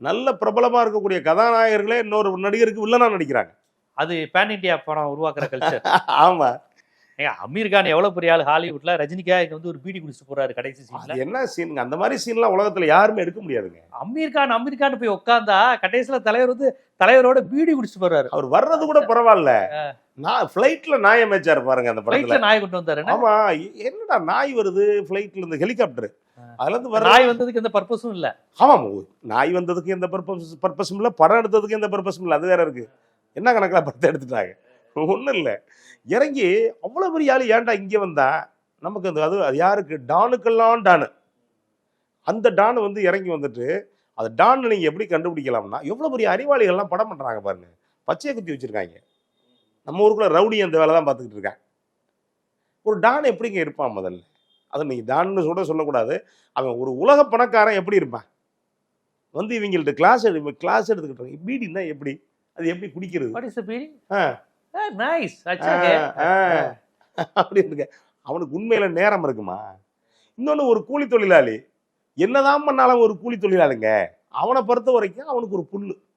நல்ல பிரபலமா இருக்கக்கூடிய கதாநாயகர்களே இன்னொரு நடிகருக்கு வில்லனா நடிக்கிறாங்க. அது பேன் இண்டியா படம் உருவாக்குற கல்ச்சர். ஆமா. ஏங்க அமீர் கான் எவ்வளவு பெரிய ஆள் ஹாலிவுட்ல, ரஜினிகா இங்க வந்து ஒரு பீடி குடிச்சிட்டு போறாரு கடைசி சீன்ல. அது என்ன சீனுங்க? அந்த மாதிரி சீன்லாம் உலகத்துல யாருமே எடுக்க முடியாதுங்க. அமீர் கான் போய் உட்கார்ந்தா கடைசியில தலைவர் வந்து தலைவரோட பீடி குடிச்சிட்டு போறாரு. அவர் வர்றது கூட பரவாயில்ல. நான் ஃபிளைட்ல நாய் அமைச்சாரு பாருங்க அந்த படத்துல. ஃபிளைட்ல நாய் கொண்டு வந்தாரு. ஆமா, என்னடா நாய் வருது ஃபிளைட்ல இருந்து, ஹெலிகாப்டர் அதுல இருந்து வர நாய் வந்ததுக்கு எந்த பர்பஸும் இல்ல. ஆமா, நாய் வந்ததுக்கு எந்த பர்பஸும் இல்ல, படம் எடுத்ததுக்கு எந்த பர்பஸும் இல்ல. அது வேற இருக்கு. என்ன கணக்குல படத்தை எடுத்துட்டாங்க? ஒண்ணும் இல்ல. இறங்கி அவ்வளவு பெரிய ஆளு ஏன்டா இங்க வந்தா? நமக்கு அது யாருக்கு? டானுக்கெல்லாம் டானு. அந்த டான் வந்து இறங்கி வந்துட்டு, அது டான் நீங்க எப்படி கண்டுபிடிக்கலாம்னா, எவ்வளவு பெரிய அறிவாளிகள்லாம் படம் பண்றாங்க பாருங்க. பச்சையை குத்தி வச்சிருக்காங்க. நம்ம ஊருக்குள்ள ரவுடி அந்த வேலை தான் பார்த்துக்கிட்டு இருக்கான். ஒரு டான் எப்படிங்க இருப்பான் முதல்ல? அதை நீங்க டான்னு கூட சொல்லக்கூடாது. அவன் ஒரு உலக பணக்காரன் எப்படி இருப்பான்? வந்து இவங்கள்ட்ட கிளாஸ் எடுத்துக்கிட்டு இருக்காங்க. பீடின்னா எப்படி? அது எப்படி குடிக்கிறது? What is the beedi? Nice. அப்படி இருக்கு. அவனுக்கு உண்மையில நேரம் இருக்குமா? இன்னொன்னு, ஒரு கூலி தொழிலாளி என்னதான் பண்ணாலும் ஒரு கூலி தொழிலாளிங்க. அவனை பொறுத்த வரைக்கும் அவனுக்கு ஒரு புல்லு.